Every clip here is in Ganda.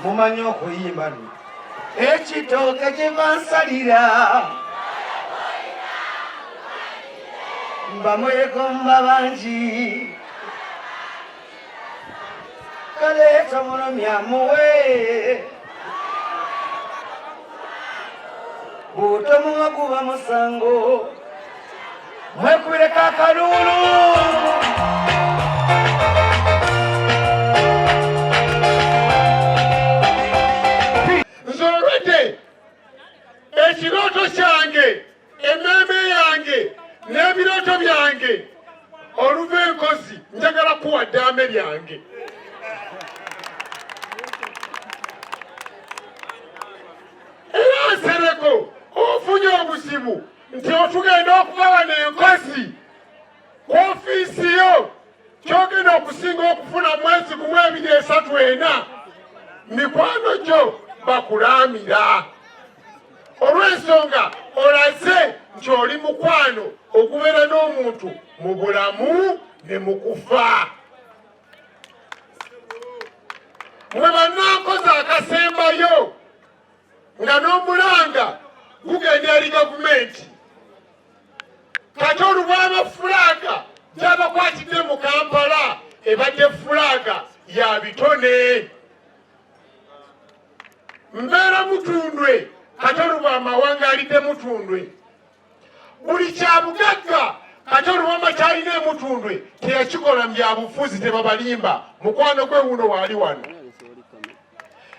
mumanyi okuyimba ekitooke kye bansalira bamwegomba bangi kaleeta mulomya muwe butomuwa guba musango mwekubireko akalulu nzolwedde ekirooto kyange emmeeme yange n'ebirooto byange oluva enkozi njagala kuwa ddaame lyange era nsereko ofunye obuzibu nti otugenda okubawa n'enkozi ku ofiisi yo kyogenda okusinga okufuna mwezi gumu 2, 3, 4 mikwano gyo bakulaamira olw'ensonga olaze nti oli mukwano okubeera n'omuntu mu bulamu ne mu kufa. Mwe bannankozi akasembayo nga n'omulanga gugenda eri gavumenti kati olubwama fulaaga gy'abakwatidde mu Kampala ebadde fulaaga ya bitone mbeera Mutundwe kati olubwama wangaalidde Mutundwe buli kyabugagga kati olubwama kyalina e Mutundwe teyakikola mu byabufuzi tebabalimba mukwano gwe wuno waali wano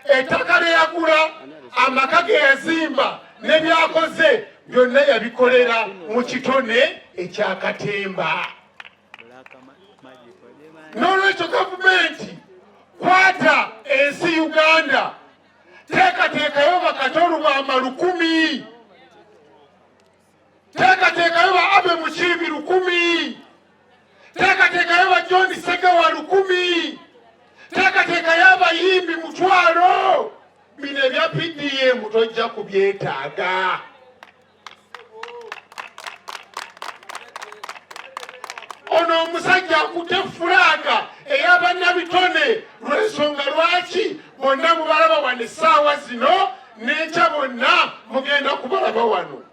ettaka lye yagula amaka ge yazimba ne byakoze byonna yabikolera mu kitone ekyakatemba. N'olwekyo gavumenti kwata ensi Uganda teekateekayo bakati olubwama 1,000 teekateekayo ba Abe Mukiibi 1,000 teekateekayo ba John Segewa 1,000 teekateekayo abayimbi 1,000 bino ebya PDM tojja kubyetaaga. Ono omusajja akutte fulaaga ey'abannabitone lw'ensonga lwaki bonna mubalaba wano essaawa zino n'enkya bonna mugenda kubalaba wano.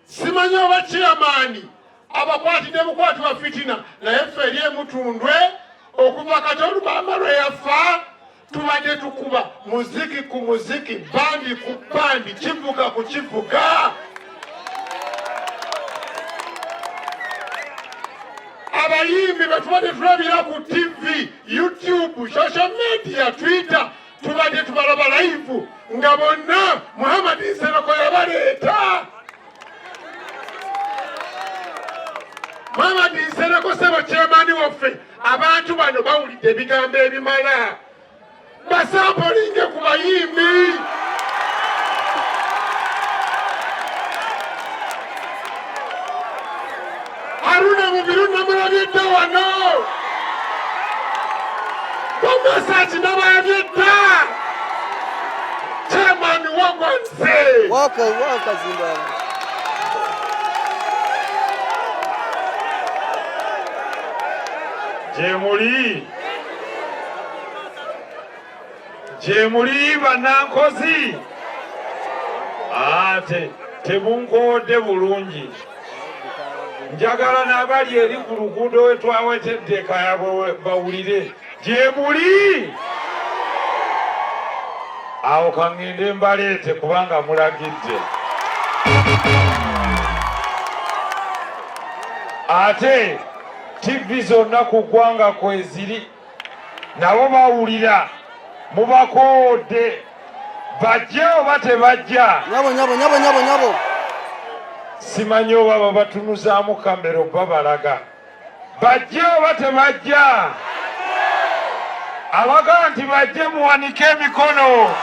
Simanyi oba chairman abakwatidde bukwati bwa fitina naye ffe eri e Mutundwe okuva kati olubamba lwe yafa tubadde tukuba muziki ku muziki bandi ku bandi kivuga ku kivuga. Abayimbi betubadde tulabira ku TV, YouTube, social media, Twitter tubadde tubalaba live nga bonna Muhammad Nsereko yabaleeta. Muhammad Nsereko sebo chairman waffe abantu bano bawulidde ebigambo ebimala basampolinge ku bayimbi. Haruna Mubiru namulabyedda wano Bamasachi nabayabyedda chairman wagwanse waka Zimbabwe Jemuli bannankozi ate tebunkoodde bulungi njagala n'abali eri ku luguudo we twawetedde kayabwe bawulire Jemuli awo kangende mbaleete kubanga mulagidde ate TV zonna ku ggwanga kweziri nabo bawulira mubakoode bajje oba tebajja nyabo simanyi oba babatunuzaamu kamera oba balaga bajje oba tebajja abaga nti bajje muwanike emikono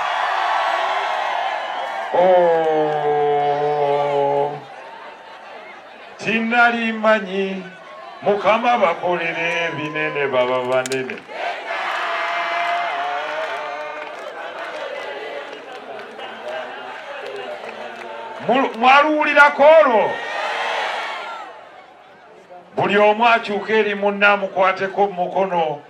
tinnali manyi Mukama bakolere ebinene baba banene mwaluwulirako olwo buli omu akyuka eri munne amukwateko mu mukono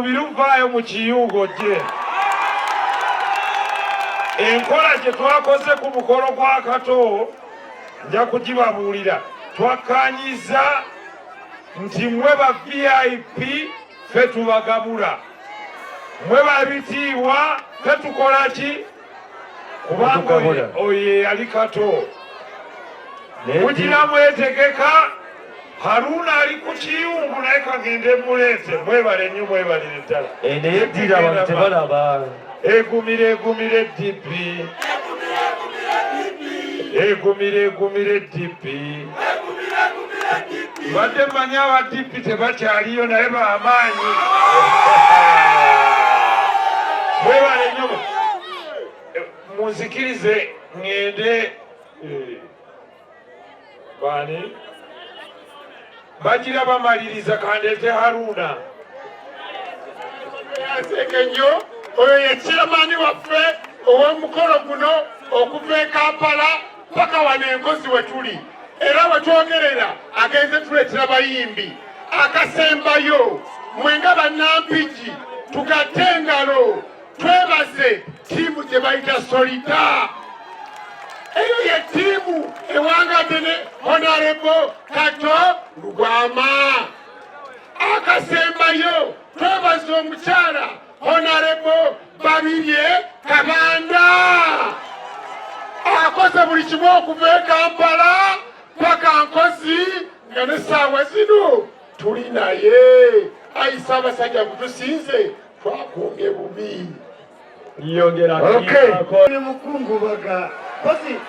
biruvaayo mu kiyungo gye. Enkola gye twakoze ku mukolo gwa Kato nja kugibabuulira. Twakkaanyiza nti mwe ba VIP ffe tubagabula, mwe babitiibwa ffe tukola ki? Kubanga oyo yali Kato. Mugira mwetegeka, Haruna ali ku kiyungu naye kagende muleete. Mwebale nnyo, mwebalire ddala. Naye eddira abantu tebalaba. Egumire DP. Egumire DP. Badde mmanyi aba DP tebakyaliyo naye b'amaanyi. Mwebale nnyo. Munzikirize ŋŋende bani bagira bamaliriza kandeete Haruna. Yaseke nnyo oyo ye chairman waffe ow'omukolo guno okuva e Kampala paka wano Enkozi we tuli, era we twogerera agenze tuleetera bayimbi. Akasembayo mwenga bannampigi tugatte engalo twebaze ttiimu gye bayita Solita. Eyo ye ttiimu ewangadde ne Honorable Kato Lugwama. Akasembayo twebaze omukyala Honorable Babirye Kabanda. Akoze buli kimu okuva e Kampala paka Nkozi nga n'essaawa zino tuli naye. Ayi Ssaabasajja gutusinze twakunge bubi. Ni mukungubaga. Kozi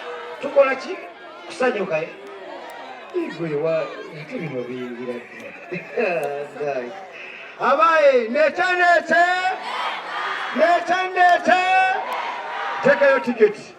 tukola ki? Kusanyuka igwe wa bino bingira. Abaye netanete tekayo tiketi.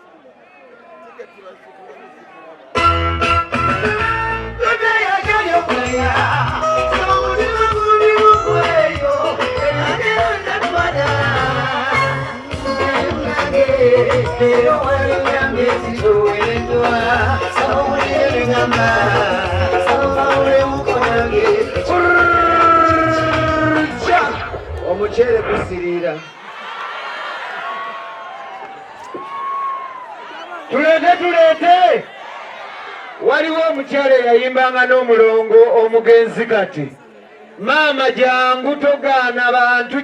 Omuchere kusirira. Tulete waliwo omukyala yayimbanga n'omulongo omugenzi kati. Maama jangu togaana bantu